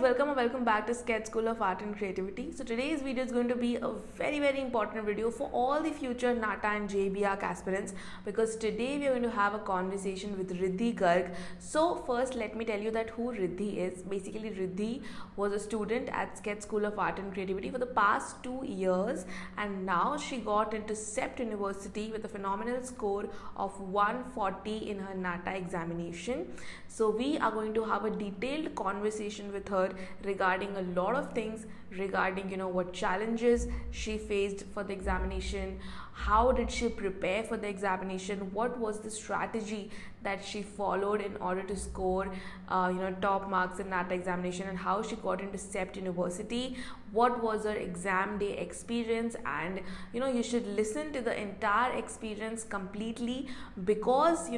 welcome or welcome back to Sketch School of Art and Creativity. So today's video is going to be a very important video for all the future NATA and JEE B.Arch aspirants, because today we are going to have a conversation with Riddhi Garg. So first let me tell you that who Riddhi is. Basically Riddhi was a student at Sketch School of Art and Creativity for the past 2 years, and now she got into CEPT University with a phenomenal score of 140 in her NATA examination. So we are going to have a detailed conversation with her regarding a lot of things, regarding what challenges she faced for the examination, how did she prepare for the examination, what was the strategy that she followed in order to score top marks in that examination, and how she got into CEPT University, what was her exam day experience. And you should listen to the entire experience completely, because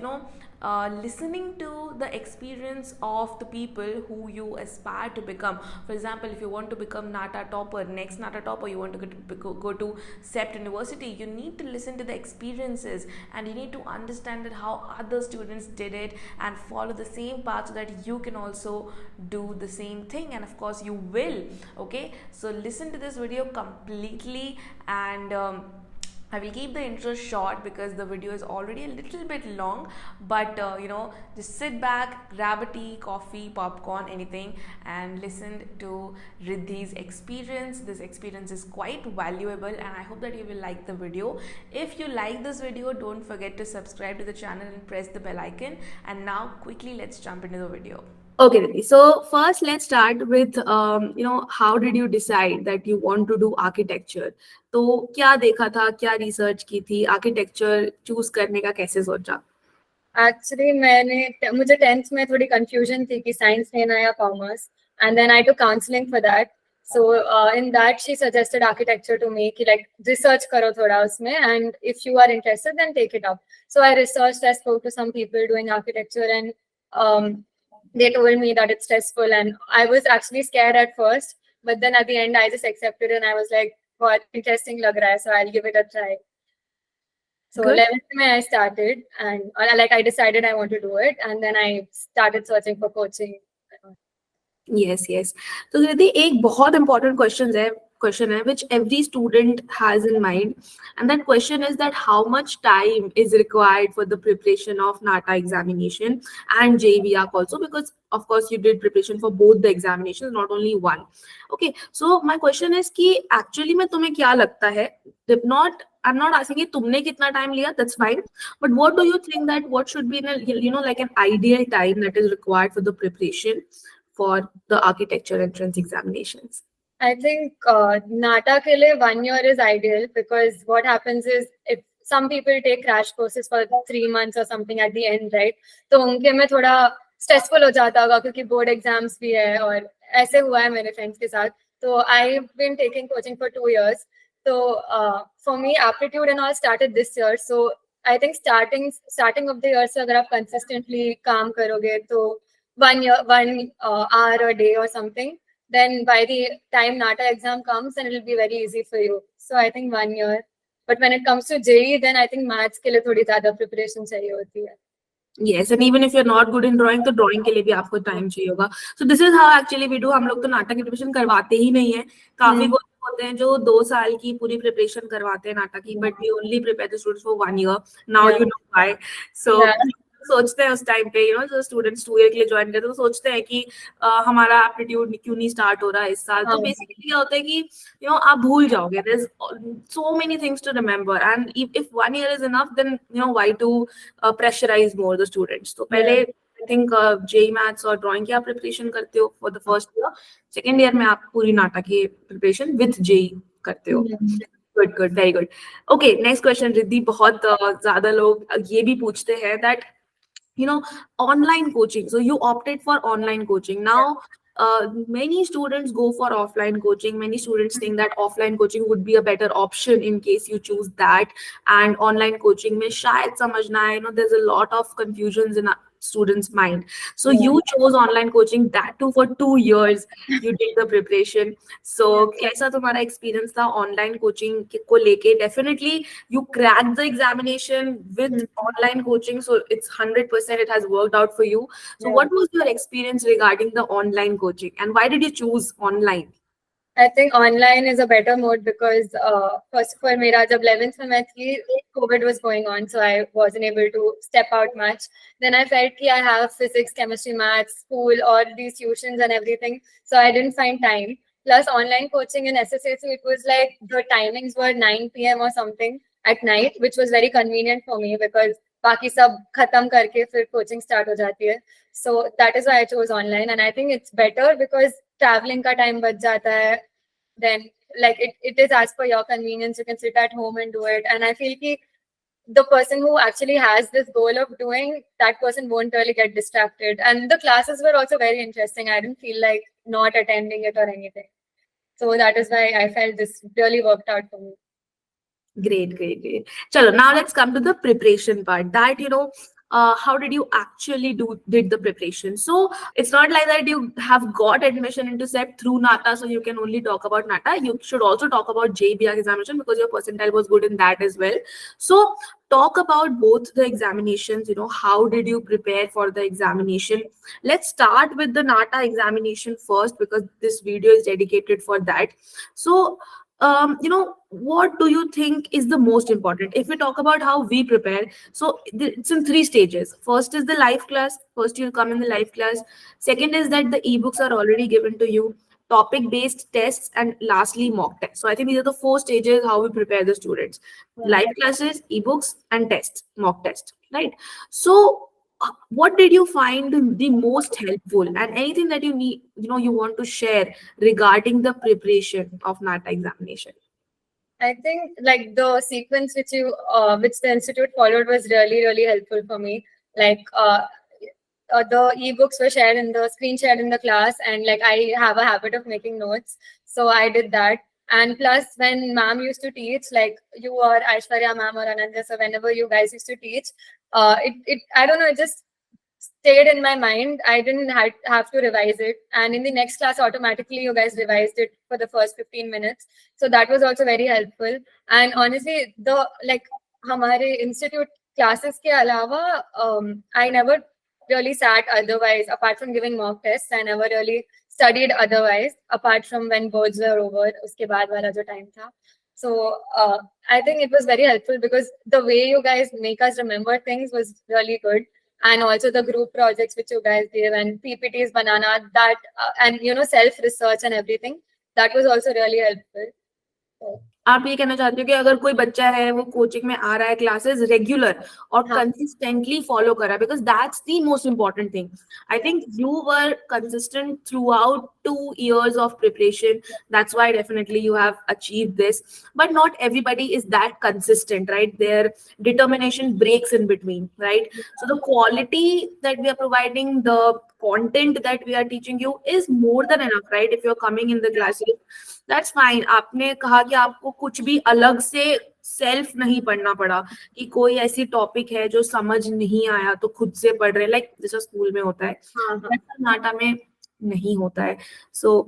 listening to the experience of the people who you aspire to become. For example, if you want to become NATA topper, next NATA topper, you want to go to CEPT University, you need to listen to the experiences, and you need to understand that how other students did it and follow the same path, so that you can also do the same thing, and of course you will. Okay, so listen to this video completely, and I will keep the intro short because the video is already a little bit long, but just sit back, grab a tea, coffee, popcorn, anything, and listen to Riddhi's experience. This experience is quite valuable, and I hope that you will like the video. If you like this video, don't forget to subscribe to the channel and press the bell icon. And now quickly let's jump into the video. Okay, Riddhi. So first let's start with how did you decide that you want to do architecture? तो क्या देखा था, क्या research की थी, architecture choose करने का कैसे सोचा? एक्चुअली मुझे 10th में थोड़ी कंफ्यूजन थी कि साइंस लेना या commerce, and then I took counselling for that. So in that she suggested architecture to me कि like research करो थोड़ा उसमें, and if you are interested then take it up. So I researched, I spoke to some people doing architecture, and they told me that it's stressful, and I was actually scared at first, but then at the end I just accepted it, and I was like, what interesting lag raha hai, so I'll give it a try. So 11th May I started, and like I decided I want to do it, and then I started searching for coaching. Yes. तो Riddhi, एक बहुत important question है which every student has in mind, and that question is that how much time is required for the preparation of NATA examination and JEE B.Arch also, because of course you did preparation for both the examinations, not only one. Okay, so my question is कि actually में तुम्हें क्या लगता है? If not, I'm not asking you तुमने कितना time लिया, that's fine, but what do you think that what should be like an ideal time that is required for the preparation for the architecture entrance examinations? I think NATA ke liye 1 year is ideal, because what happens is if some people take crash courses for 3 months or something at the end, right? तो उनके में थोड़ा stressful हो जाता होगा क्योंकि board exams भी है, और ऐसे हुआ है मेरे friends के साथ. तो I've been taking coaching for 2 years. So for me, Aptitude and all started this year. So I think starting of the year से अगर आप consistently काम करोगे तो 1 year, 1 hour a day or something, then by the time NATA exam comes, then it will be very easy for you. So I think 1 year. But when it comes to JEE, then I think maths के लिए थोड़ी ज़्यादा preparation चाहिए होती है. Yes, and even if you're not good in drawing, तो drawing के लिए भी आपको time चाहिए होगा. So this is how actually we do. हम लोग तो नाटक की preparation करवाते ही नहीं है. काफी कोच होते हैं जो 2 साल की पूरी preparation करवाते हैं नाटक की, but we only prepare the students for 1 year. Now you know why. So सोचते हैं उस टाइम पे जो स्टूडेंट्स 2 ईयर के लिए ज्वाइन करते हैं तो सोचते हैं कि हमारा एप्टीट्यूड क्यों नहीं स्टार्ट हो रहा है इस साल. तो बेसिकली क्या होता है कि आप भूल जाओगे. There is so many things to remember, and if 1 year is enough, then why to pressurize more the students. तो पहले आई थिंक JEE मैथ्स और ड्राइंग की आप प्रिपरेशन करते हो for the first year. Second year में आप पूरी नाटक की प्रिपरेशन विद JEE करते हो. Good, very good. Okay, next question Riddhi. बहुत ज्यादा लोग ये भी पूछते हैं that online coaching. So you opted for online coaching. Now many students go for offline coaching. Many students think that offline coaching would be a better option in case you choose that, and online coaching में शायद समझना है, there's a lot of confusions in students' mind. So you chose online coaching, that too for 2 years. You did the preparation. So कैसा तुम्हारा experience था online coaching को लेके? Definitely you cracked the examination with online coaching, so it's 100% it has worked out for you. So what was your experience regarding the online coaching, and why did you choose online? I think online is a better mode because first of all, मेरा जब 11th में मैं थी, COVID was going on, so I wasn't able to step out much. Then I felt कि I have physics, chemistry, maths, school, all these tuitions and everything, so I didn't find time. Plus online coaching in SSAC, it was like the timings were 9 p.m. or something at night, which was very convenient for me because बाकी सब खत्म करके फिर coaching start हो जाती है. So that is why I chose online, and I think it's better because traveling का time बच जाता है. Then like it is as per your convenience. You can sit at home and do it. And I feel कि the person who actually has this goal of doing, that person won't really get distracted. And the classes were also very interesting. I didn't feel like not attending it or anything. So that is why I felt this really worked out for me. Great. Chalo, now let's come to the preparation part. That, how did you actually did the preparation? So it's not like that you have got admission into CEPT through NATA, so you can only talk about NATA. You should also talk about JEE B.Arch examination because your percentile was good in that as well. So talk about both the examinations. How did you prepare for the examination? Let's start with the NATA examination first because this video is dedicated for that. So what do you think is the most important? If we talk about how we prepare, so it's in 3 stages. First is the live class. First you come in the live class. Second is that the ebooks are already given to you, topic based tests, and lastly mock tests. So I think these are the 4 stages how we prepare the students: live classes, ebooks, and tests, mock test, right? So what did you find the most helpful, and anything that you need, you want to share regarding the preparation of NATA examination? I think like the sequence which the institute followed was really helpful for me. Like the ebooks were shared in the screen shared in the class, and like I have a habit of making notes, so I did that. And plus, when ma'am used to teach, like you or Aishwarya ma'am or Anandya, so whenever you guys used to teach, it I don't know, it just stayed in my mind. I didn't have to revise it, and in the next class automatically you guys revised it for the first 15 minutes, so that was also very helpful. And honestly, the like हमारे institute classes के अलावा I never really sat otherwise. Apart from giving mock tests, I never really studied otherwise apart from when boards were over, उसके बाद वाला जो time था. So I think it was very helpful because the way you guys make us remember things was really good. And also the group projects which you guys gave and PPTs banana, that and self-research and everything, that was also really helpful. So, आप ये कहना चाहते हो कि अगर कोई बच्चा है वो कोचिंग में आ रहा है क्लासेस रेगुलर और कंसिस्टेंटली फॉलो कर रहा है, because that's the most important thing. I think you were consistent through out 2 years of preparation. That's why definitely you have achieved this. But not everybody is that consistent, right? Their determination breaks in between, right? So the quality that we are providing, the content that we are teaching you is more than enough, right? If you're coming in the classes, that's fine. आपने कहा कि आपको कुछ भी अलग से self नहीं पढ़ना पड़ा, कि कोई ऐसी टॉपिक है जो समझ नहीं आया तो खुद से पढ़ रहे, लाइक जैसा स्कूल में होता है, नाटा में नहीं होता है. So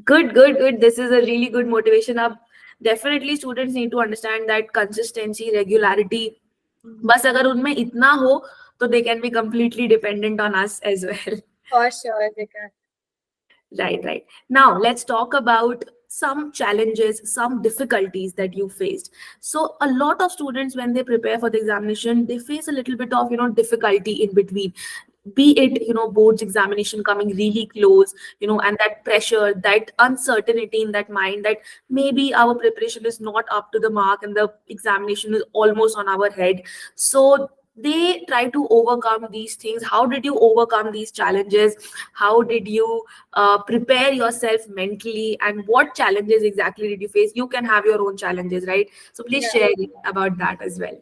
good. This is a really good motivation. अब definitely students need to understand that consistency, regularity, बस अगर उनमें इतना हो तो they can be completely dependent on us as well. For sure, they can. Right. Now let's talk about some challenges, some difficulties that you faced. So a lot of students, when they prepare for the examination, they face a little bit of difficulty in between, be it boards examination coming really close, and that pressure, that uncertainty in that mind that maybe our preparation is not up to the mark and the examination is almost on our head. So they try to overcome these things. How did you overcome these challenges? How did you prepare yourself mentally, and what challenges exactly did you face? You can have your own challenges, right? So please share about that as well.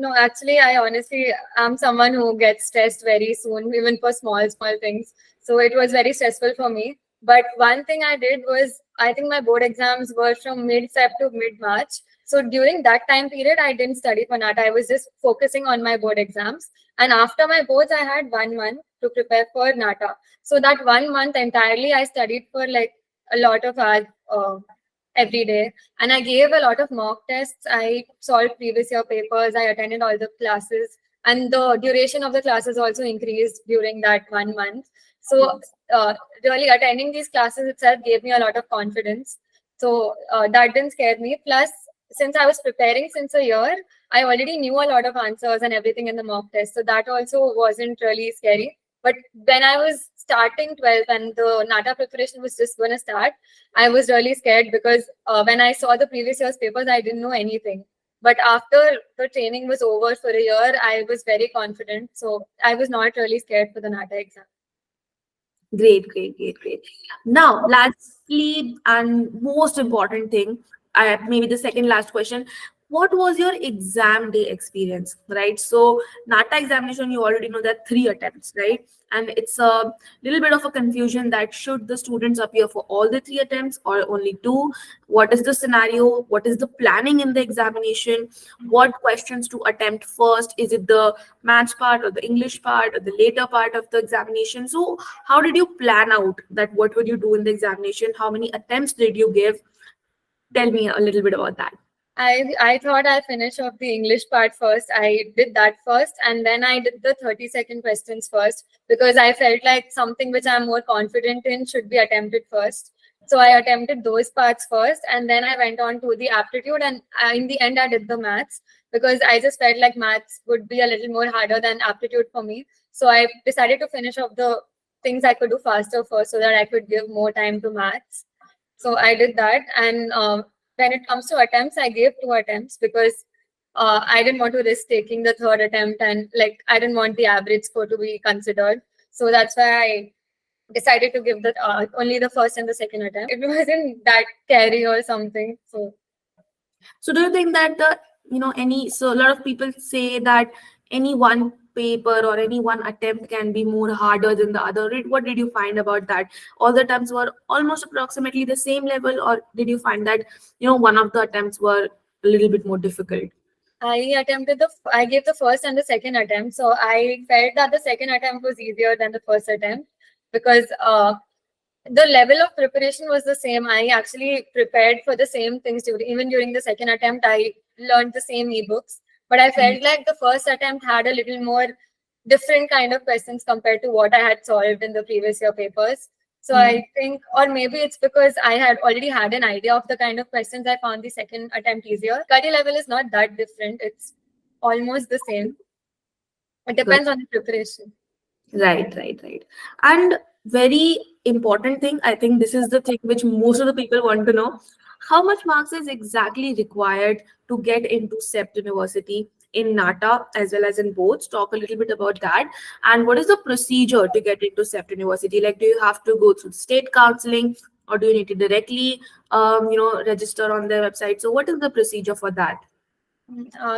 No, actually, I honestly am someone who gets stressed very soon, even for small things. So it was very stressful for me. But one thing I did was, I think my board exams were from mid-Feb to mid-March. So during that time period, I didn't study for NATA. I was just focusing on my board exams. And after my boards, I had 1 month to prepare for NATA. So that 1 month entirely, I studied for like a lot of hours every day. And I gave a lot of mock tests. I solved previous year papers. I attended all the classes. And the duration of the classes also increased during that 1 month. So really attending these classes itself gave me a lot of confidence. So that didn't scare me. Plus, since I was preparing since a year, I already knew a lot of answers and everything in the mock test. So that also wasn't really scary. But when I was starting 12th and the NATA preparation was just going to start, I was really scared because when I saw the previous year's papers, I didn't know anything. But after the training was over for a year, I was very confident. So I was not really scared for the NATA exam. Great. Now, lastly and most important thing, maybe the second last question. What was your exam day experience, right? So NATA examination, you already know that 3 attempts, right? And it's a little bit of a confusion that should the students appear for all the 3 attempts or only 2? What is the scenario? What is the planning in the examination? What questions to attempt first? Is it the maths part or the English part or the later part of the examination? So how did you plan out that what would you do in the examination? How many attempts did you give? Tell me a little bit about that. I thought I'd finish off the English part first. I did that first, and then I did the 30-second questions first because I felt like something which I'm more confident in should be attempted first. So I attempted those parts first, and then I went on to the aptitude, and in the end, I did the maths because I just felt like maths would be a little more harder than aptitude for me. So I decided to finish off the things I could do faster first so that I could give more time to maths. So I did that, and when it comes to attempts, I gave 2 attempts because I didn't want to risk taking the 3rd attempt, and like I didn't want the average score to be considered. So that's why I decided to give the only the 1st and the 2nd attempt. It wasn't that scary or something. So do you think that so a lot of people say that any one paper or any one attempt can be more harder than the other? What did you find about that? All the attempts were almost approximately the same level, or did you find that one of the attempts were a little bit more difficult? I gave the 1st and the 2nd attempt. So I felt that the 2nd attempt was easier than the 1st attempt because the level of preparation was the same. I actually prepared for the same things even during the 2nd attempt. I learned the same ebooks, but I felt like the 1st attempt had a little more different kind of questions compared to what I had solved in the previous year papers. So I think, or maybe it's because I had already had an idea of the kind of questions. I found the 2nd attempt easier. Study level is not that different. It's almost the same. It depends on the preparation. Right. And very important thing, I think this is the thing which most of the people want to know. How much marks is exactly required to get into CEPT University in NATA as well as in boards? Talk a little bit about that. And what is the procedure to get into CEPT University? Like, do you have to go through state counseling, or do you need to directly register on their website? So what is the procedure for that?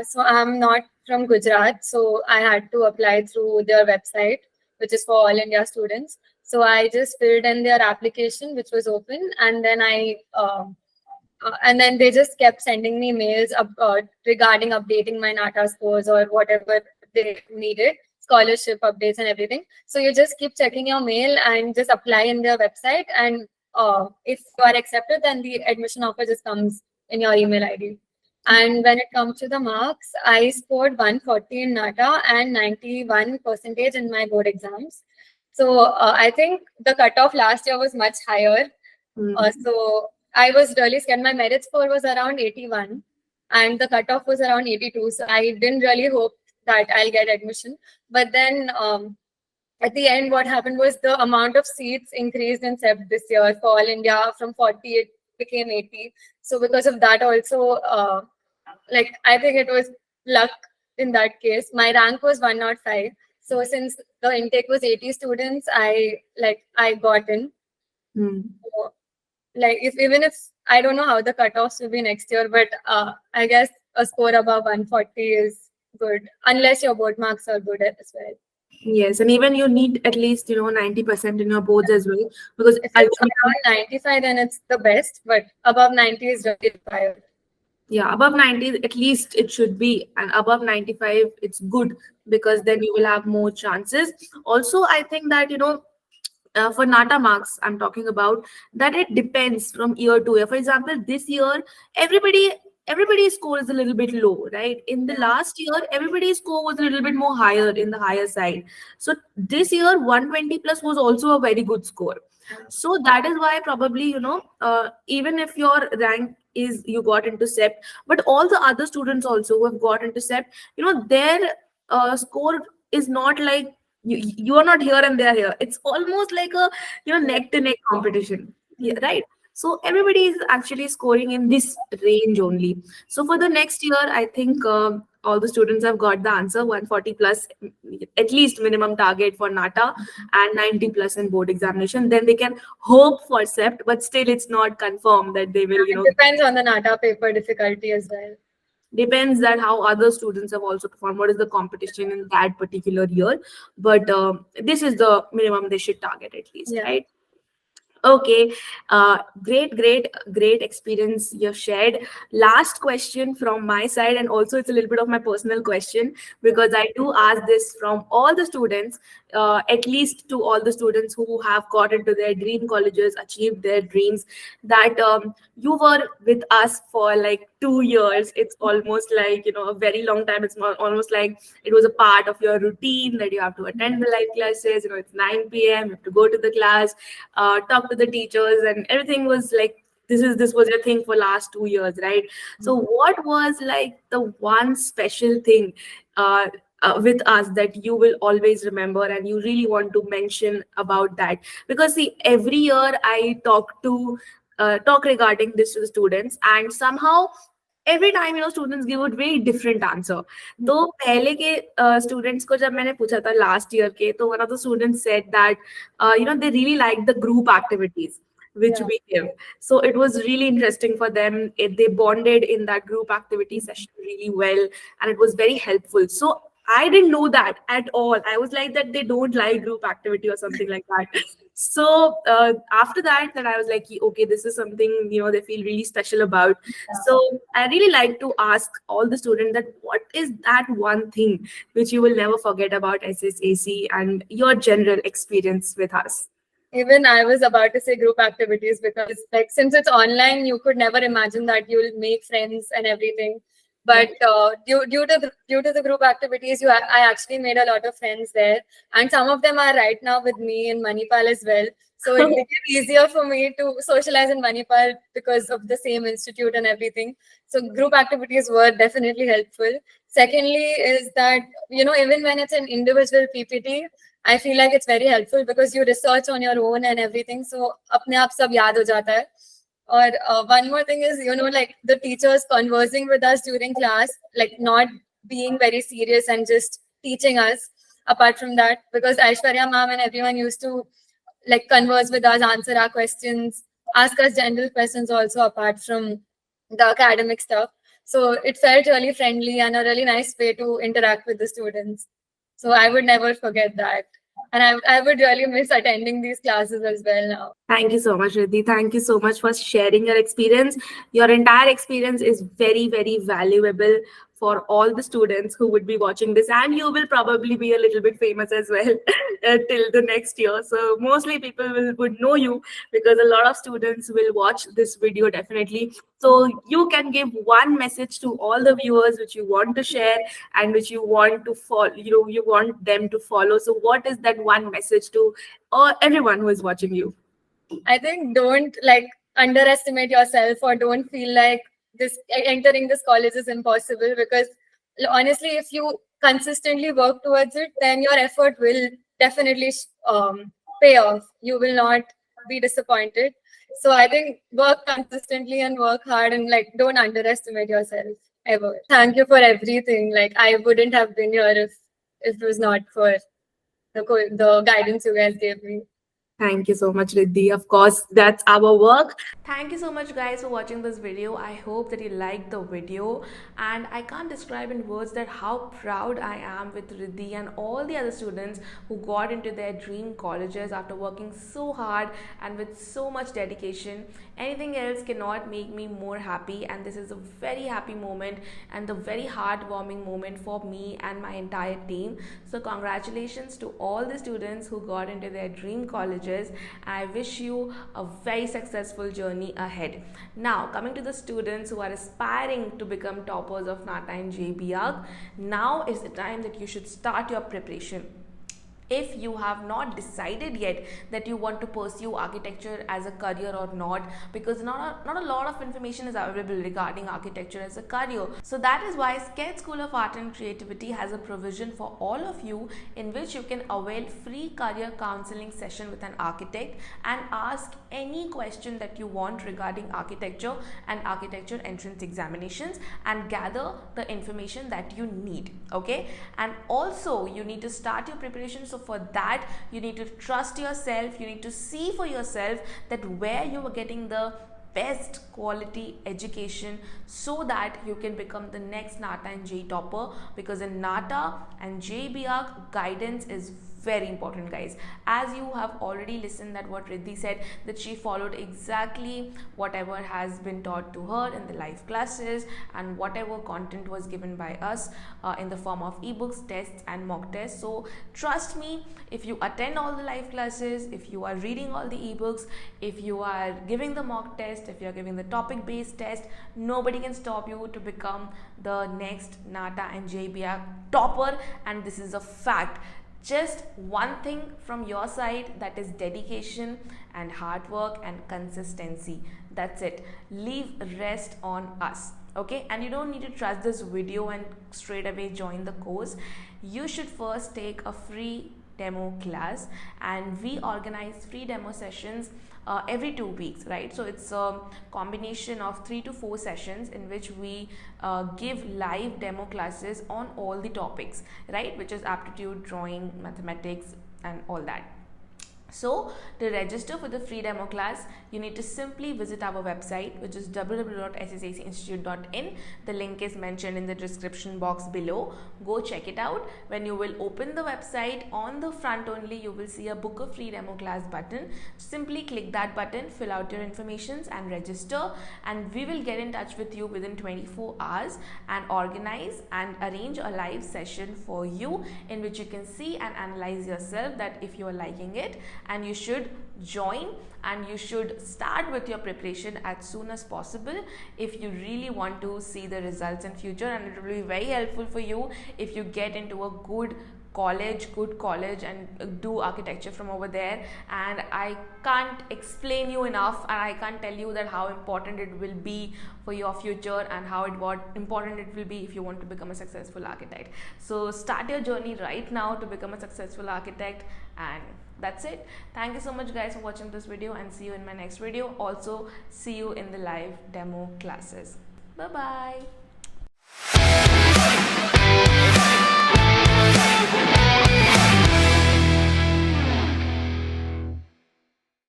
So I'm not from Gujarat, so I had to apply through their website, which is for all India students. So I just filled in their application, which was open, and then and then they just kept sending me mails regarding updating my NATA scores or whatever they needed, scholarship updates and everything. So you just keep checking your mail and just apply in their website, and if you are accepted, then the admission offer just comes in your email ID. And when it comes to the marks, I scored 140 in NATA and 91% in my board exams. So I think the cutoff last year was much higher. So I was really scared. My merit score was around 81 and the cutoff was around 82. So I didn't really hope that I'll get admission. But then at the end, what happened was the amount of seats increased in CEPT this year for all India. From 40, it became 80. So because of that also, I think it was luck in that case. My rank was 105. So since the intake was 80 students, I got in. So, even if I don't know how the cutoffs will be next year, but I guess a score above 140 is good, unless your board marks are good as well. Yes, and even you need at least 90% in your boards as well, because if it's around 95, then it's the best, but above 90 is really required. Yeah, above 90 at least it should be, and above 95 it's good, because then you will have more chances. Also, I think that, for NATA marks, I'm talking about, that it depends from year to year. For example, this year, everybody everybody's score is a little bit low, right? In the last year, everybody's score was a little bit more higher, in the higher side. So this year, 120 plus was also a very good score. So that is why probably, even if your rank is, you got into CEPT, but all the other students also who have got into CEPT, their score is not like, you are not here and they are here. It's almost like a, neck to neck competition. Yeah, right. So everybody is actually scoring in this range only. So for the next year, I think all the students have got the answer: 140 plus, at least minimum target for NATA, and 90 plus in board examination. Then they can hope for CEPT, but still it's not confirmed that they will, It depends on the NATA paper difficulty as well. depends that how other students have also performed, what is the competition in that particular year. But this is the minimum they should target at least, Yeah. right? Okay, great experience you shared. Last question from my side, and also it's a little bit of my personal question, because I do ask this from all the students, at least to all the students who have got into their dream colleges, achieved their dreams, that you were with us for like 2 years. It's almost like, a very long time. It's almost like it was a part of your routine that you have to attend the live classes. It's 9 p.m. You have to go to the class, talk to the teachers, and everything was like, this was your thing for last 2 years, right? So what was like the one special thing with us that you will always remember, and you really want to mention about that? Because see, every year I talk regarding this to the students, and somehow every time, students give a very different answer. तो पहले के students को जब मैंने पूछा था last year के, तो one of the students said that they really like the group activities which Yeah. we give. So it was really interesting for them. They bonded in that group activity session really well, and it was very helpful. So I didn't know that at all. I was like that they don't like group activity or something like that. So after that, then I was like, okay, this is something, they feel really special about. So I really like to ask all the students that what is that one thing which you will never forget about SSAC and your general experience with us? Even I was about to say group activities, because like since it's online, you could never imagine that you'll make friends and everything. But due to the group activities, I actually made a lot of friends there, and some of them are right now with me in Manipal as well. So it became easier for me to socialize in Manipal because of the same institute and everything. So group activities were definitely helpful. Secondly, is that even when it's an individual PPT, I feel like it's very helpful because you research on your own and everything. So अपने आप सब याद हो जाता है. Or one more thing is, like the teachers conversing with us during class, like not being very serious and just teaching us. Apart from that, because Aishwarya ma'am and everyone used to like converse with us, answer our questions, ask us general questions also apart from the academic stuff. So it felt really friendly and a really nice way to interact with the students. So I would never forget that. And I would really miss attending these classes as well now. Thank you so much, Riddhi. Thank you so much for sharing your experience. Your entire experience is very, very valuable for all the students who would be watching this, and you will probably be a little bit famous as well till the next year. So mostly people would know you, because a lot of students will watch this video definitely. So you can give one message to all the viewers which you want to share and which you want to follow, you want them to follow. So what is that one message to everyone who is watching you? I think don't like underestimate yourself, or don't feel like this entering this college is impossible, because honestly, if you consistently work towards it, then your effort will definitely pay off. You will not be disappointed. So I think work consistently and work hard, and like don't underestimate yourself ever. Thank you for everything. Like I wouldn't have been here if it was not for the guidance you guys gave me. Thank you so much, Riddhi. Of course, that's our work. Thank you so much guys for watching this video. I hope that you liked the video, and I can't describe in words that how proud I am with Riddhi and all the other students who got into their dream colleges after working so hard and with so much dedication. Anything else cannot make me more happy, and this is a very happy moment and a very heartwarming moment for me and my entire team. So congratulations to all the students who got into their dream colleges. I wish you a very successful journey ahead. Now coming to the students who are aspiring to become toppers of NATA and JEE B.Arch, now is the time that you should start your preparation. If you have not decided yet that you want to pursue architecture as a career or not, because not a lot of information is available regarding architecture as a career. So that is why SKET School of Art and Creativity has a provision for all of you in which you can avail free career counseling session with an architect and ask any question that you want regarding architecture and architecture entrance examinations and gather the information that you need. Okay, and also you need to start your preparation. So for that you need to trust yourself, you need to see for yourself that where you are getting the best quality education so that you can become the next NATA and JEE topper, because in NATA and JEE B.Arch guidance is very important guys. As you have already listened that what Riddhi said, that she followed exactly whatever has been taught to her in the live classes and whatever content was given by us in the form of ebooks, tests and mock tests. So trust me, if you attend all the live classes, if you are reading all the ebooks, if you are giving the mock test, if you are giving the topic based test, nobody can stop you to become the next NATA and JEE B.Arch topper, and this is a fact. Just one thing from your side, that is dedication and hard work and consistency. That's it. Leave rest on us. Okay, and you don't need to trust this video and straight away join the course. You should first take a free demo class, and we organize free demo sessions every 2 weeks, right? So it's a combination of 3 to 4 sessions in which we give live demo classes on all the topics, right, which is aptitude, drawing, mathematics and all that. So to register for the free demo class, you need to simply visit our website, which is www.sssacinstitute.in. The link is mentioned in the description box below. Go check it out. When you will open the website, on the front only you will see a book a free demo class button. Simply click that button, fill out your informations and register, and we will get in touch with you within 24 hours and organize and arrange a live session for you in which you can see and analyze yourself that if you are liking it, and you should join and you should start with your preparation as soon as possible if you really want to see the results in future. And it will be very helpful for you if you get into a good college and do architecture from over there. And I can't explain you enough, and I can't tell you that how important it will be for your future and how important it will be if you want to become a successful architect. So start your journey right now to become a successful architect, and that's it. Thank you so much guys for watching this video, and see you in my next video. Also see you in the live demo classes. Bye bye.